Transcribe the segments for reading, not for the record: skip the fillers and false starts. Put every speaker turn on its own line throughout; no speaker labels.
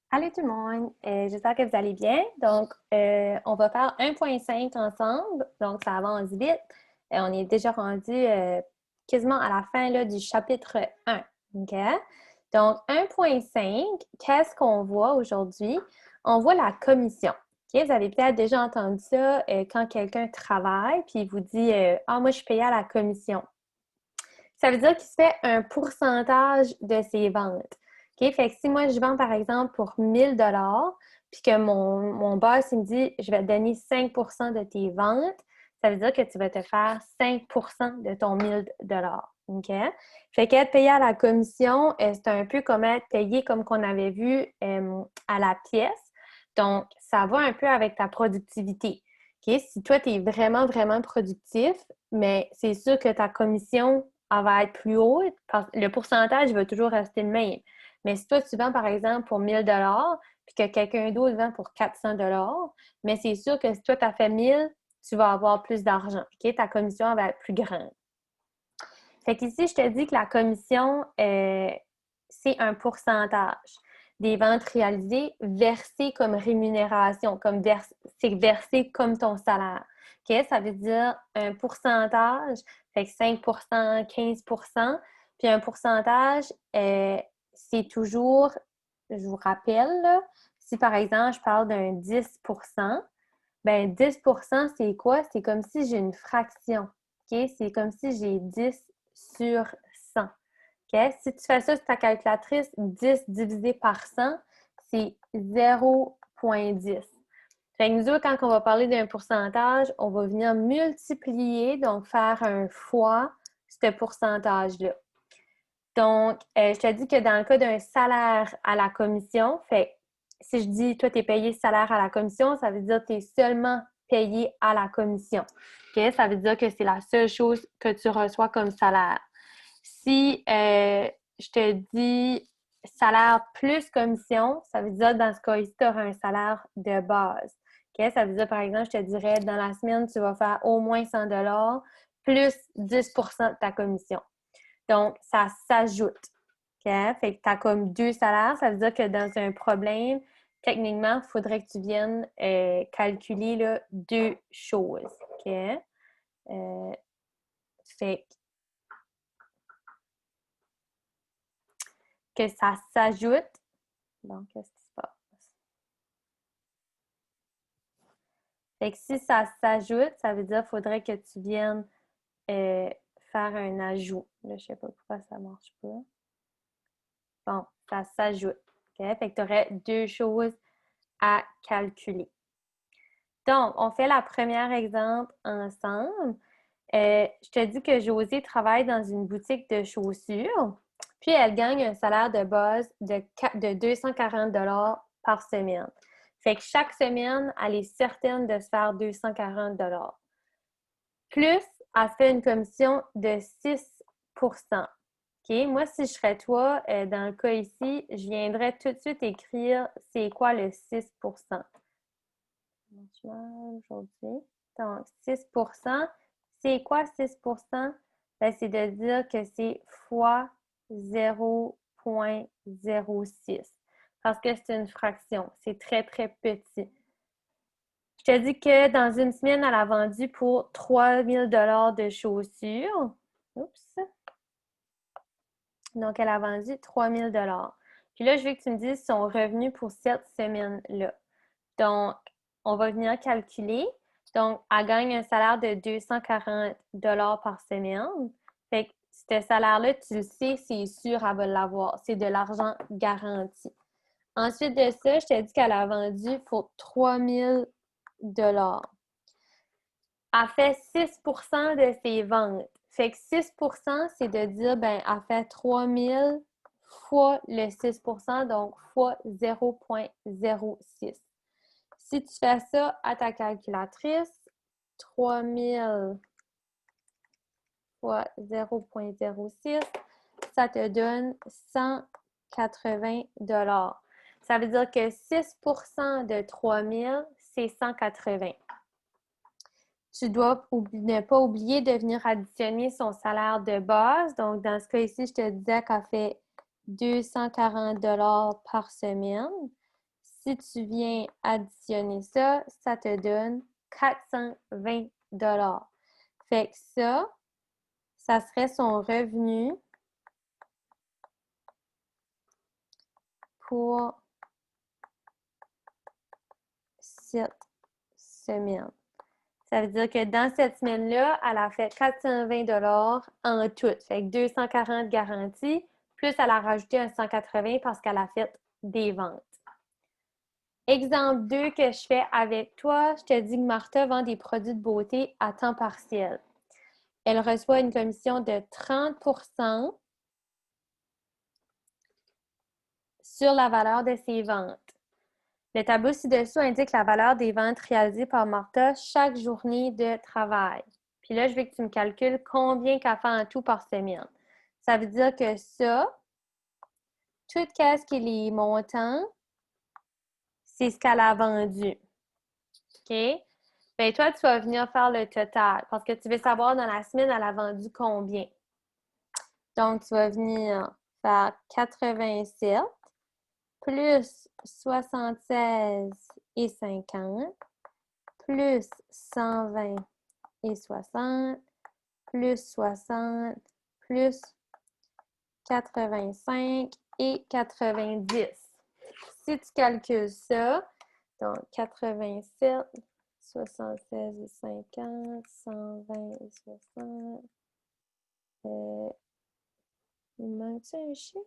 Allô tout le monde, j'espère que vous allez bien. Donc, on va faire 1.5 ensemble, donc ça avance vite. On est déjà rendu quasiment à la fin là, du chapitre 1. OK? Donc, 1.5, qu'est-ce qu'on voit aujourd'hui? On voit la commission. OK? Vous avez peut-être déjà entendu ça quand quelqu'un travaille puis il vous dit Ah, moi, je suis payé à la commission. Ça veut dire qu'il se fait un pourcentage de ses ventes. OK? Fait que si moi, je vends, par exemple, pour 1000 puis que mon boss, il me dit, je vais te donner 5 de tes ventes, ça veut dire que tu vas te faire 5 de ton 1000 OK? Fait qu'être payé à la commission, c'est un peu comme être payé comme qu'on avait vu à la pièce. Donc, ça va un peu avec ta productivité. OK? Si toi, tu es vraiment, vraiment productif, mais c'est sûr que ta commission elle va être plus haute parce que le pourcentage va toujours rester le même. Mais si toi, tu vends, par exemple, pour 1000 puis que quelqu'un d'autre vend pour 400 mais c'est sûr que si toi, tu as fait 1000, tu vas avoir plus d'argent. OK? Ta commission va être plus grande. Fait qu'ici, je te dis que la commission, c'est un pourcentage des ventes réalisées versées comme rémunération, c'est versé comme ton salaire. OK? Ça veut dire un pourcentage, fait que 5 15 puis un pourcentage, c'est toujours, je vous rappelle, là, si par exemple, je parle d'un 10 ben 10 c'est quoi? C'est comme si j'ai une fraction. OK? C'est comme si j'ai 10 sur 100. OK? Si tu fais ça sur ta calculatrice, 10 divisé par 100, c'est 0,10. Fait que nous autres, quand on va parler d'un pourcentage, on va venir multiplier, donc faire un fois ce pourcentage-là. Donc, je te dis que dans le cas d'un salaire à la commission, fait si je dis, toi, tu es payé salaire à la commission, ça veut dire que tu es seulement payé à la commission. OK? Ça veut dire que c'est la seule chose que tu reçois comme salaire. Si je te dis salaire plus commission, ça veut dire dans ce cas-ci, tu auras un salaire de base. OK? Ça veut dire, par exemple, je te dirais, dans la semaine, tu vas faire au moins 100 plus 10 de ta commission. Donc, ça s'ajoute. OK? Fait que tu as comme deux salaires. Ça veut dire que dans un problème, techniquement, il faudrait que tu viennes calculer là, deux choses. OK? Fait que ça s'ajoute. Donc, qu'est-ce qui se passe? Fait que si ça s'ajoute, ça veut dire qu'il faudrait que tu viennes euh, faire un ajout. Là, je ne sais pas pourquoi ça ne marche pas. Bon, ça s'ajoute. OK? Fait que tu aurais deux choses à calculer. Donc, on fait le premier exemple ensemble. Je te dis que Josée travaille dans une boutique de chaussures, puis elle gagne un salaire de base de 240 par semaine. Fait que chaque semaine, elle est certaine de se faire 240 plus, elle se fait une commission de 6 OK? Moi, si je serais toi, dans le cas ici, je viendrais tout de suite écrire c'est quoi le 6 aujourd'hui. Donc, 6 c'est quoi 6 ben, c'est de dire que c'est fois 0,06 parce que c'est une fraction. C'est très, très petit. Je te dis que dans une semaine, elle a vendu pour 3000 de chaussures. Oups. Donc, elle a vendu 3000 Puis là, je veux que tu me dises son revenu pour cette semaine-là. Donc, on va venir calculer. Donc, elle gagne un salaire de 240 par semaine. Fait que ce salaire-là, tu le sais, c'est sûr, elle va l'avoir. C'est de l'argent garanti. Ensuite de ça, je t'ai dit qu'elle a vendu pour 3000 elle fait 6 de ses ventes. Fait que 6 c'est de dire, ben, elle fait 3000 fois le 6 donc fois 0,06. Si tu fais ça à ta calculatrice, 3000 fois 0,06, ça te donne 180 Ça veut dire que 6 de 3000, c'est 180. Tu dois ne pas oublier de venir additionner son salaire de base. Donc, dans ce cas ici, je te disais qu'elle fait 240 par semaine. si tu viens additionner ça, ça te donne 420 $. Fait que ça serait son revenu pour cette semaine. Ça veut dire que dans cette semaine-là, elle a fait 420 $ en tout. Fait que 240 garantis, plus elle a rajouté un 180 parce qu'elle a fait des ventes. Exemple 2 que je fais avec toi, je te dis que Martha vend des produits de beauté à temps partiel. Elle reçoit une commission de 30 % sur la valeur de ses ventes. Le tableau ci-dessous indique la valeur des ventes réalisées par Martha chaque journée de travail. Puis là, je veux que tu me calcules combien qu'elle fait en tout par semaine. Ça veut dire que ça, tout ce qui est les montants, c'est ce qu'elle a vendu. OK? Bien, toi, tu vas venir faire le total parce que tu veux savoir dans la semaine, elle a vendu combien. Donc, tu vas venir faire 87 plus 76 et 50 plus 120 et 60 plus 60 plus 85 et 90. Si tu calcules ça, donc 87, 76 et 50, 120 et 60, il manque-tu un chiffre?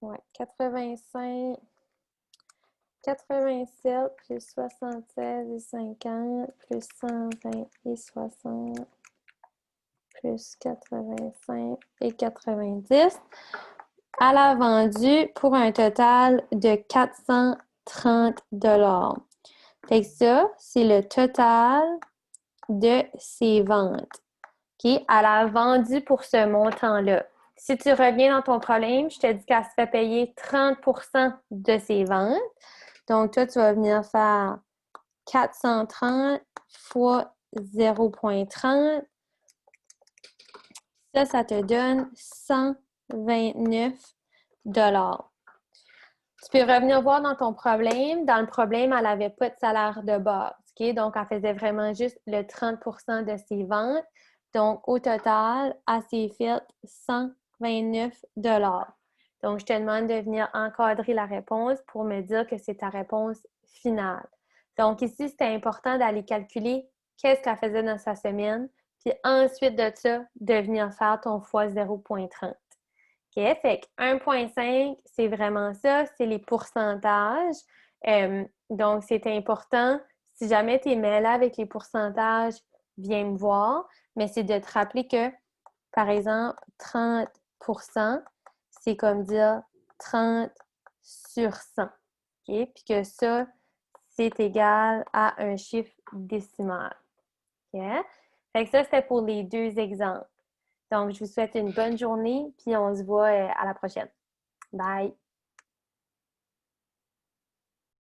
Ouais, 87 plus 76 et 50 plus 120 et 60 plus 85 et 90. Elle a vendu pour un total de 430 $. Fait que ça, c'est le total de ses ventes. OK? Elle a vendu pour ce montant-là. Si tu reviens dans ton problème, je te dis qu'elle se fait payer 30 % de ses ventes. Donc, toi, tu vas venir faire 430 fois 0,30. Ça te donne 129 $. Tu peux revenir voir dans ton problème. Dans le problème, elle n'avait pas de salaire de base. OK? Donc, elle faisait vraiment juste le 30 % de ses ventes. Donc, au total, elle s'est fait 129 $. Donc, je te demande de venir encadrer la réponse pour me dire que c'est ta réponse finale. Donc, ici, c'était important d'aller calculer qu'est-ce qu'elle faisait dans sa semaine, puis ensuite de ça, de venir faire ton fois 0,30. OK? Fait que 1,5, c'est vraiment ça, c'est les pourcentages. Donc, c'est important. Si jamais tu es mêlé avec les pourcentages, viens me voir. Mais c'est de te rappeler que, par exemple, 30 %, c'est comme dire 30 sur 100. OK? Puis que ça, c'est égal à un chiffre décimal. OK? Fait que ça, c'était pour les deux exemples. Donc, je vous souhaite une bonne journée, puis on se voit à la prochaine. Bye!